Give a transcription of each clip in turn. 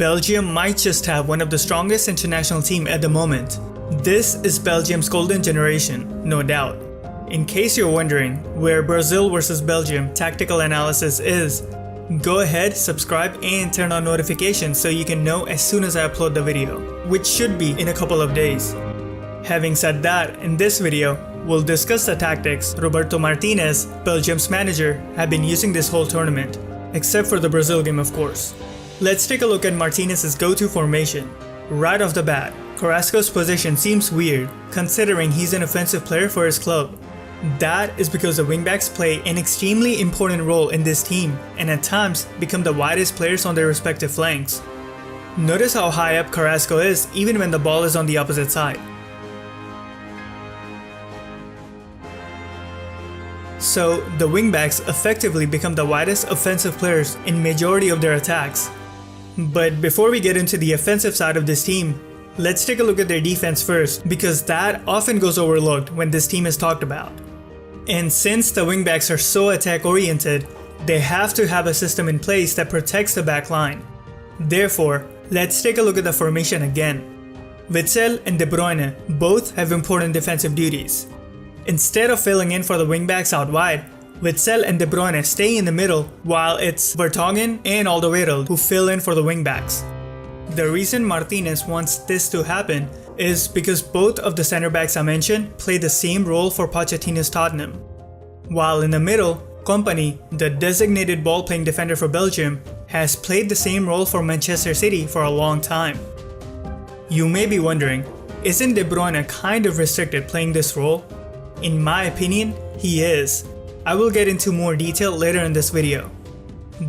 Belgium might just have one of the strongest international teams at the moment. This is Belgium's golden generation, no doubt. In case you're wondering where Brazil vs Belgium tactical analysis is, go ahead, subscribe and turn on notifications so you can know as soon as I upload the video, which should be in a couple of days. Having said that, in this video, we'll discuss the tactics Roberto Martinez, Belgium's manager, have been using this whole tournament, except for the Brazil game of course. Let's take a look at Martinez's go-to formation. Right off the bat, Carrasco's position seems weird, considering he's an offensive player for his club. That is because the wingbacks play an extremely important role in this team and at times become the widest players on their respective flanks. Notice how high up Carrasco is even when the ball is on the opposite side. So the wingbacks effectively become the widest offensive players in majority of their attacks. But before we get into the offensive side of this team, let's take a look at their defense first, because that often goes overlooked when this team is talked about. And since the wingbacks are so attack oriented, they have to have a system in place that protects the back line. Therefore, let's take a look at the formation again. Witsel and De Bruyne both have important defensive duties. Instead of filling in for the wingbacks out wide, Witsel and De Bruyne stay in the middle while it's Vertonghen and Alderweireld who fill in for the wingbacks. The reason Martinez wants this to happen is because both of the center backs I mentioned play the same role for Pochettino's Tottenham. While in the middle, Kompany, the designated ball-playing defender for Belgium, has played the same role for Manchester City for a long time. You may be wondering, isn't De Bruyne kind of restricted playing this role? In my opinion, he is. I will get into more detail later in this video.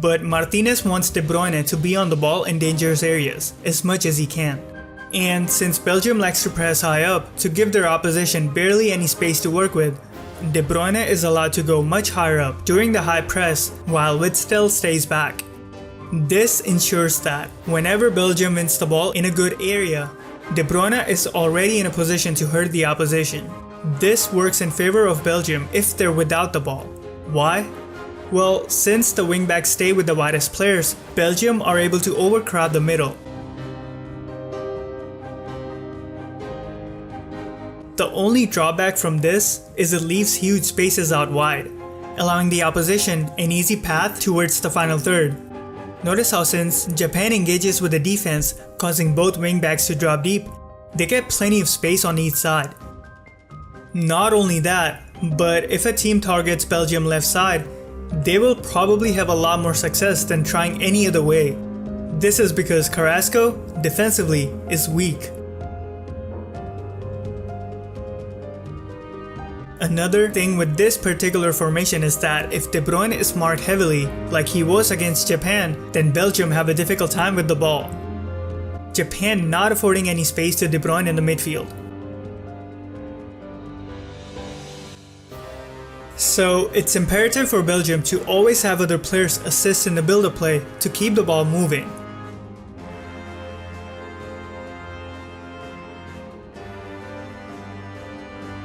But Martinez wants De Bruyne to be on the ball in dangerous areas as much as he can. And since Belgium likes to press high up to give their opposition barely any space to work with, De Bruyne is allowed to go much higher up during the high press while Witsel stays back. This ensures that whenever Belgium wins the ball in a good area, De Bruyne is already in a position to hurt the opposition. This works in favor of Belgium if they're without the ball. Why? Well, since the wingbacks stay with the widest players, Belgium are able to overcrowd the middle. The only drawback from this is it leaves huge spaces out wide, allowing the opposition an easy path towards the final third. Notice how since Japan engages with the defense, causing both wingbacks to drop deep, they get plenty of space on each side. Not only that, but if a team targets Belgium left side, they will probably have a lot more success than trying any other way. This is because Carrasco, defensively, is weak. Another thing with this particular formation is that if De Bruyne is marked heavily, like he was against Japan, then Belgium have a difficult time with the ball. Japan not affording any space to De Bruyne in the midfield. So it's imperative for Belgium to always have other players assist in the build-up play to keep the ball moving.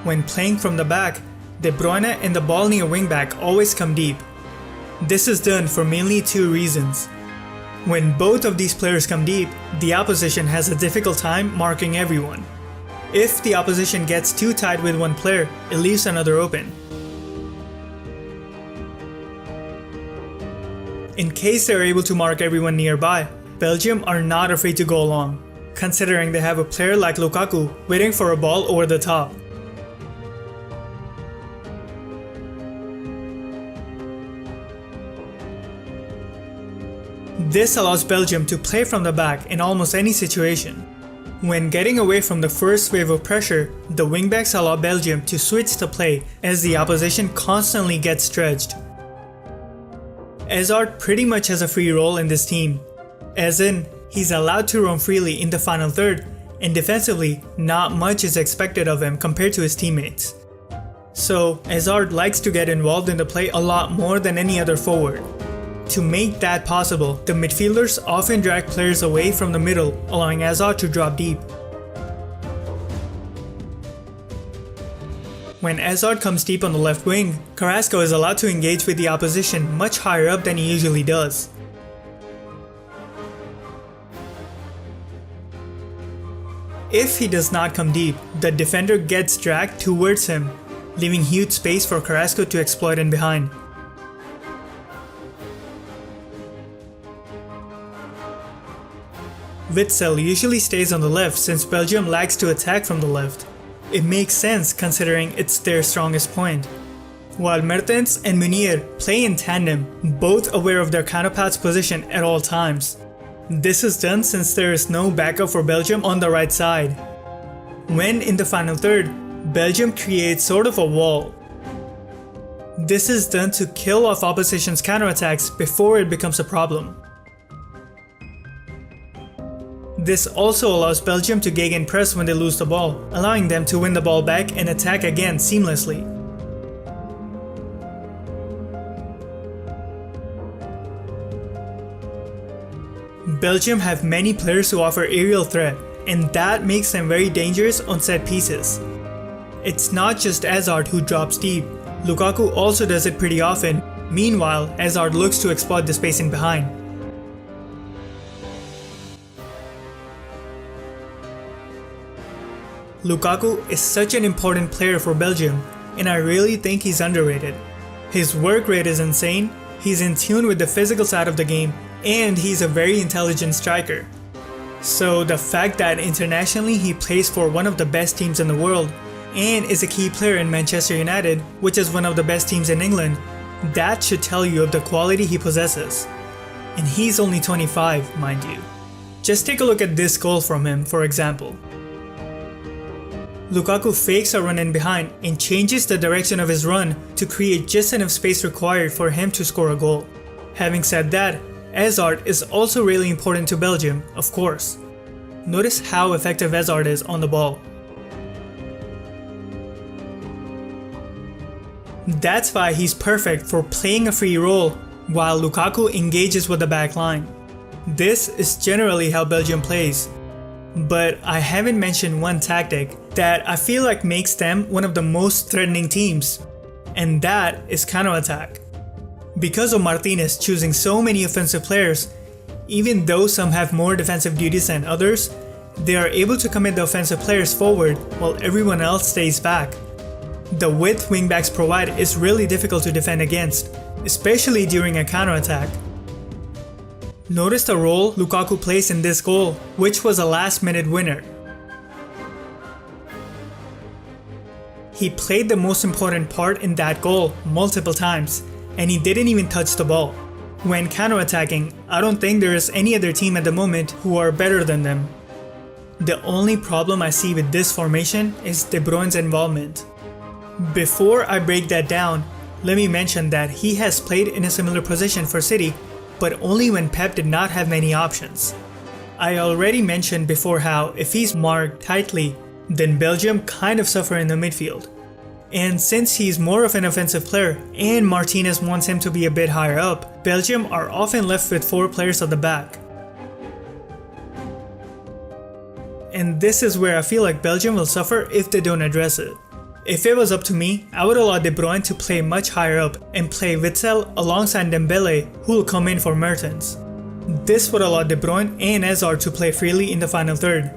When playing from the back, De Bruyne and the ball near wingback always come deep. This is done for mainly two reasons. When both of these players come deep, the opposition has a difficult time marking everyone. If the opposition gets too tight with one player, it leaves another open. In case they're able to mark everyone nearby, Belgium are not afraid to go long, considering they have a player like Lukaku waiting for a ball over the top. This allows Belgium to play from the back in almost any situation. When getting away from the first wave of pressure, the wingbacks allow Belgium to switch the play as the opposition constantly gets stretched. Hazard pretty much has a free role in this team, as in, he's allowed to roam freely in the final third, and defensively, not much is expected of him compared to his teammates. So, Hazard likes to get involved in the play a lot more than any other forward. To make that possible, the midfielders often drag players away from the middle, allowing Hazard to drop deep. When Hazard comes deep on the left wing, Carrasco is allowed to engage with the opposition much higher up than he usually does. If he does not come deep, the defender gets dragged towards him, leaving huge space for Carrasco to exploit in behind. Witsel usually stays on the left since Belgium likes to attack from the left. It makes sense considering it's their strongest point. While Mertens and Meunier play in tandem, both aware of their counterpart's position at all times. This is done since there is no backup for Belgium on the right side. When in the final third, Belgium creates sort of a wall. This is done to kill off opposition's counterattacks before it becomes a problem. This also allows Belgium to gegenpress when they lose the ball, allowing them to win the ball back and attack again seamlessly. Belgium have many players who offer aerial threat, and that makes them very dangerous on set pieces. It's not just Hazard who drops deep, Lukaku also does it pretty often. Meanwhile, Hazard looks to exploit the space in behind. Lukaku is such an important player for Belgium, and I really think he's underrated. His work rate is insane, he's in tune with the physical side of the game, and he's a very intelligent striker. So the fact that internationally he plays for one of the best teams in the world and is a key player in Manchester United, which is one of the best teams in England, that should tell you of the quality he possesses. And he's only 25, mind you. Just take a look at this goal from him, for example. Lukaku fakes a run in behind and changes the direction of his run to create just enough space required for him to score a goal. Having said that, Hazard is also really important to Belgium, of course. Notice how effective Hazard is on the ball. That's why he's perfect for playing a free role while Lukaku engages with the back line. This is generally how Belgium plays. But I haven't mentioned one tactic that I feel like makes them one of the most threatening teams, and that is counterattack. Because of Martinez choosing so many offensive players, even though some have more defensive duties than others, they are able to commit the offensive players forward while everyone else stays back. The width wingbacks provide is really difficult to defend against, especially during a counterattack. Notice the role Lukaku plays in this goal, which was a last-minute winner. He played the most important part in that goal multiple times, and he didn't even touch the ball. When counterattacking, I don't think there is any other team at the moment who are better than them. The only problem I see with this formation is De Bruyne's involvement. Before I break that down, let me mention that he has played in a similar position for City, but only when Pep did not have many options. I already mentioned before how if he's marked tightly, then Belgium kind of suffer in the midfield. And since he's more of an offensive player and Martinez wants him to be a bit higher up, Belgium are often left with 4 players at the back. And this is where I feel like Belgium will suffer if they don't address it. If it was up to me, I would allow De Bruyne to play much higher up and play Witsel alongside Dembele, who will come in for Mertens. This would allow De Bruyne and Hazard to play freely in the final third.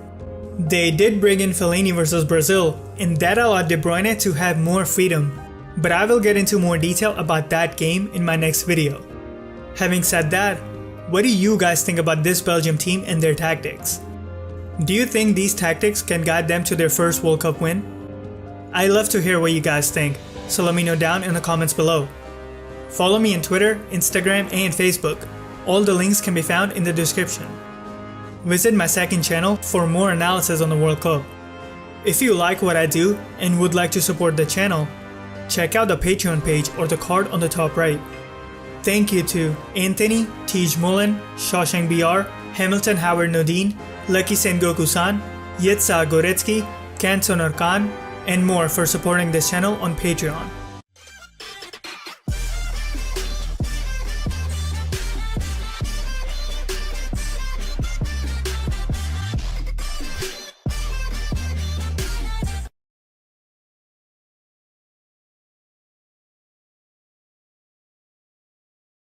They did bring in Fellaini versus Brazil, and that allowed De Bruyne to have more freedom, but I will get into more detail about that game in my next video. Having said that, what do you guys think about this Belgium team and their tactics? Do you think these tactics can guide them to their first World Cup win? I'd love to hear what you guys think, so let me know down in the comments below. Follow me on Twitter, Instagram, and Facebook. All the links can be found in the description. Visit my second channel for more analysis on the World Cup. If you like what I do and would like to support the channel, check out the Patreon page or the card on the top right. Thank you to Anthony, Tej Mullen, Shawshank BR, Hamilton Howard Nodine, Lucky Sengoku-san, Yitsa Goretsky, Kantonor Khan, and more for supporting this channel on Patreon.